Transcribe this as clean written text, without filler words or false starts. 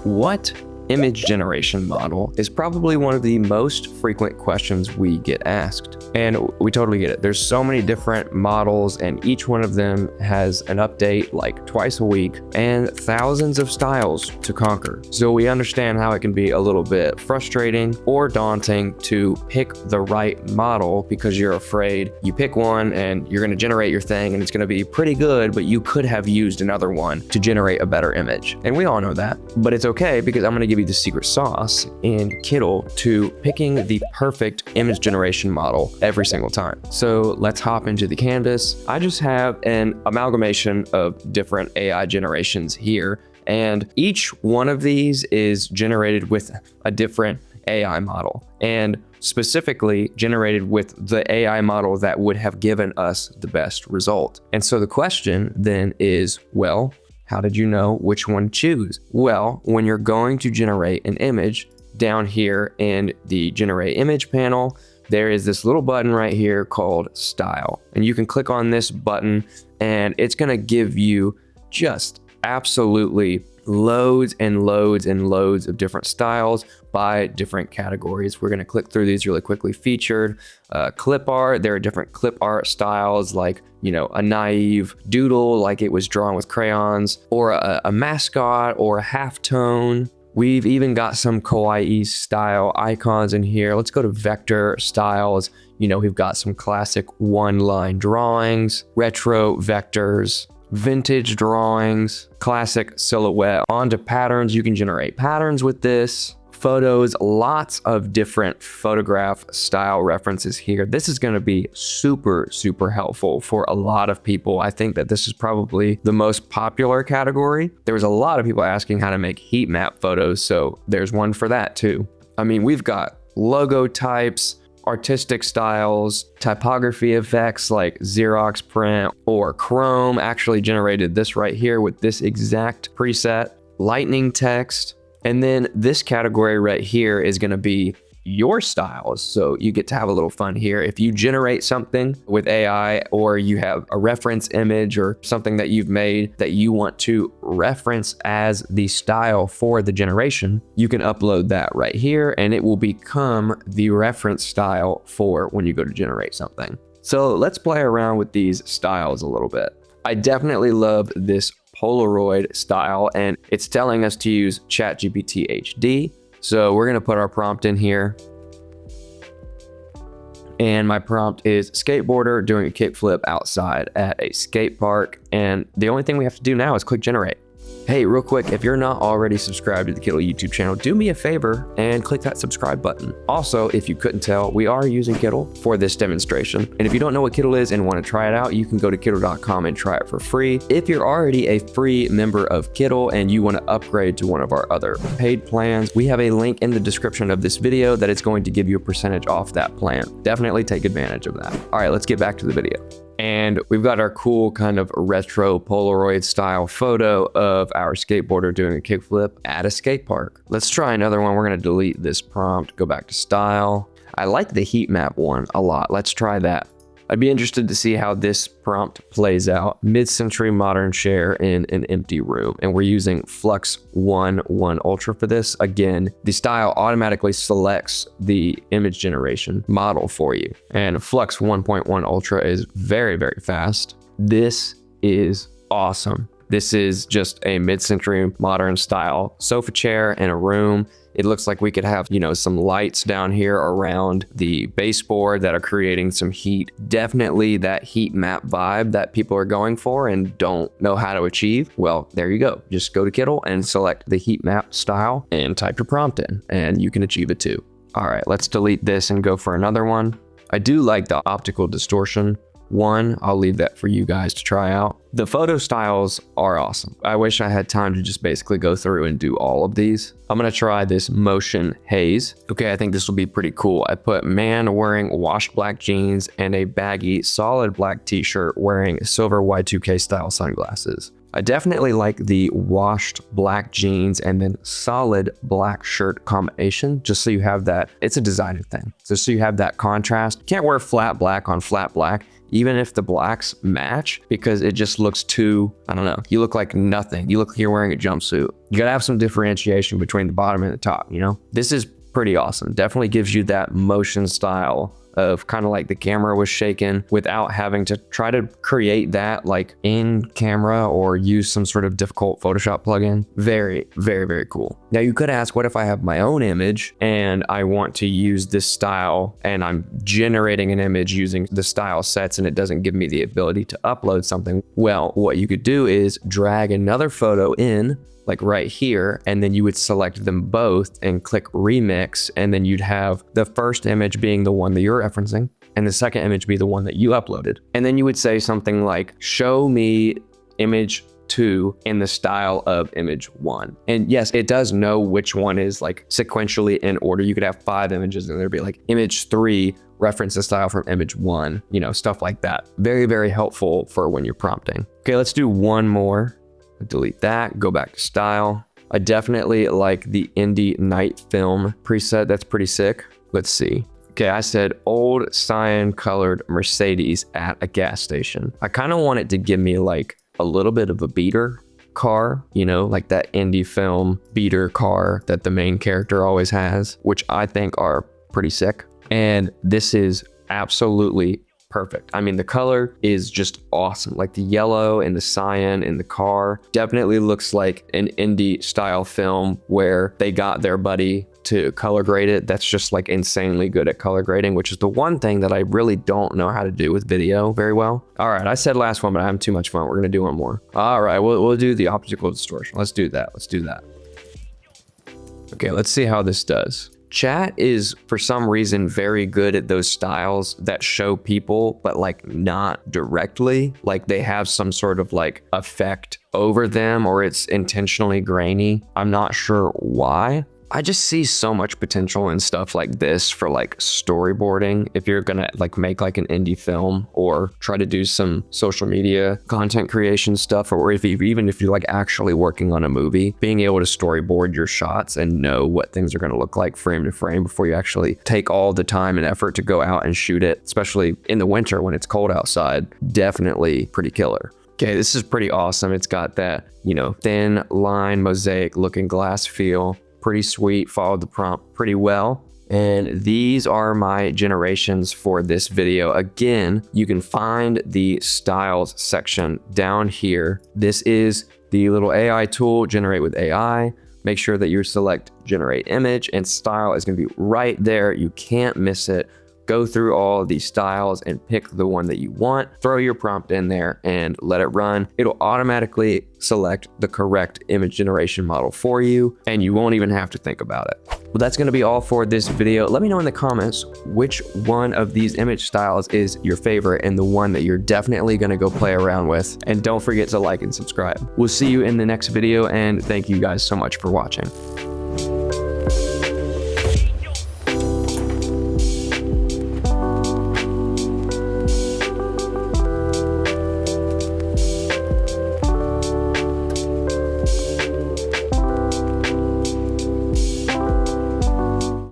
What image generation model is probably one of the most frequent questions we get asked. And we totally get it. There's so many different models and each one of them has an update like twice a week and thousands of styles to conquer. So we understand how it can be a little bit frustrating or daunting to pick the right model because you're afraid you pick one and you're going to generate your thing and it's going to be pretty good, but you could have used another one to generate a better image. And we all know that, but it's okay because I'm going to give you the secret sauce in Kittl to picking the perfect image generation model every single time. So let's hop into the canvas. I just have an amalgamation of different AI generations here, and each one of these is generated with a different AI model, and specifically generated with the AI model that would have given us the best result. And so the question then is, well, how did you know which one to choose? Well, when you're going to generate an image, down here in the Generate Image panel, there is this little button right here called Style. And you can click on this button and it's gonna give you just absolutely loads and loads and loads of different styles by different categories. We're going to click through these really quickly. Featured, clip art. There are different clip art styles like, you know, a naive doodle like it was drawn with crayons, or a mascot, or a halftone. We've even got some kawaii style icons in here. Let's go to vector styles. You know, we've got some classic one-line drawings, retro vectors, vintage drawings, classic silhouette. On to patterns. You can generate patterns with this. Photos, lots of different photograph style references here. This is going to be super, super helpful for a lot of people. I think that this is probably the most popular category. There was a lot of people asking how to make heat map photos, so there's one for that too. I mean, we've got logo types, artistic styles, typography effects like Xerox print or Chrome actually generated this right here with this exact preset, lightning text. And then this category right here is going to be your styles. So you get to have a little fun here. If you generate something with AI, or you have a reference image or something that you've made that you want to reference as the style for the generation, you can upload that right here and it will become the reference style for when you go to generate something. So let's play around with these styles a little bit. I definitely love this Polaroid style, and it's telling us to use ChatGPT HD. So we're going to put our prompt in here. And my prompt is skateboarder doing a kickflip outside at a skate park. And the only thing we have to do now is click generate. Hey, real quick, if you're not already subscribed to the Kittl YouTube channel, do me a favor and click that subscribe button. Also, if you couldn't tell, we are using Kittl for this demonstration. And if you don't know what Kittl is and want to try it out, you can go to kittl.com and try it for free. If you're already a free member of Kittl and you want to upgrade to one of our other paid plans, we have a link in the description of this video that is going to give you a percentage off that plan. Definitely take advantage of that. All right, let's get back to the video. And we've got our cool kind of retro Polaroid style photo of our skateboarder doing a kickflip at a skate park. Let's try another one. We're going to delete this prompt, go back to style. I like the heat map one a lot. Let's try that. I'd be interested to see how this prompt plays out. Mid-century modern share in an empty room. And we're using Flux 1.1 Ultra for this. Again, the style automatically selects the image generation model for you. And Flux 1.1 Ultra is very, very fast. This is awesome. This is just a mid-century modern style sofa chair in a room. It looks like we could have, you know, some lights down here around the baseboard that are creating some heat. Definitely that heat map vibe that people are going for and don't know how to achieve. Well, there you go. Just go to Kittl and select the heat map style and type your prompt in and you can achieve it too. All right, let's delete this and go for another one. I do like the optical distortion one. I'll leave that for you guys to try out. The photo styles are awesome. I wish I had time to just basically go through and do all of these. I'm gonna try this motion haze. Okay, I think this will be pretty cool. I put man wearing washed black jeans and a baggy solid black t-shirt wearing silver Y2K style sunglasses. I definitely like the washed black jeans and then solid black shirt combination, just so you have that. It's a designer thing. So you have that contrast. You can't wear flat black on flat black. even if the blacks match, because it just looks too, I don't know, you look like nothing. You look like you're wearing a jumpsuit. You gotta have some differentiation between the bottom and the top, you know? This is pretty awesome. Definitely gives you that motion style of kind of like the camera was shaken without having to try to create that like in camera or use some sort of difficult Photoshop plugin. Very, very, very cool. Now you could ask, what if I have my own image and I want to use this style and I'm generating an image using the style sets and it doesn't give me the ability to upload something? Well, what you could do is drag another photo in, like right here, and then you would select them both and click remix, and then you'd have the first image being the one that you're referencing and the second image be the one that you uploaded. And then you would say something like, show me image 2 in the style of image 1. And yes, it does know which one is like sequentially in order. You could have 5 images and there'd be like image 3 reference the style from image 1, you know, stuff like that. Very, very helpful for when you're prompting. Okay, let's do one more. Delete that, go back to style. I definitely like the indie night film preset. That's pretty sick. Let's see. Okay, I said old cyan colored Mercedes at a gas station. I kind of want it to give me like a little bit of a beater car, you know, like that indie film beater car that the main character always has, which I think are pretty sick. And this is absolutely perfect. I mean, the color is just awesome. Like the yellow and the cyan in the car definitely looks like an indie style film where they got their buddy to color grade it. That's just like insanely good at color grading, which is the one thing that I really don't know how to do with video very well. All right, I said last one, but I'm having too much fun. We're gonna do one more. All right, we'll do the optical distortion. Let's do that. Let's do that. Okay, let's see how this does. Chat is, for some reason, very good at those styles that show people, but like not directly. Like they have some sort of like effect over them, or it's intentionally grainy. I'm not sure why. I just see so much potential in stuff like this for like storyboarding. If you're gonna like make like an indie film or try to do some social media content creation stuff, or even if you're like actually working on a movie, being able to storyboard your shots and know what things are gonna look like frame to frame before you actually take all the time and effort to go out and shoot it, especially in the winter when it's cold outside, definitely pretty killer. Okay, this is pretty awesome. It's got that, you know, thin line mosaic looking glass feel. Pretty sweet, followed the prompt pretty well. And these are my generations for this video. Again, you can find the styles section down here. This is the little AI tool, generate with AI. Make sure that you select generate image, and style is gonna be right there. You can't miss it. Go through all these styles and pick the one that you want, throw your prompt in there and let it run. It'll automatically select the correct image generation model for you, and you won't even have to think about it. Well, that's gonna be all for this video. Let me know in the comments which one of these image styles is your favorite and the one that you're definitely gonna go play around with. And don't forget to like and subscribe. We'll see you in the next video, and thank you guys so much for watching.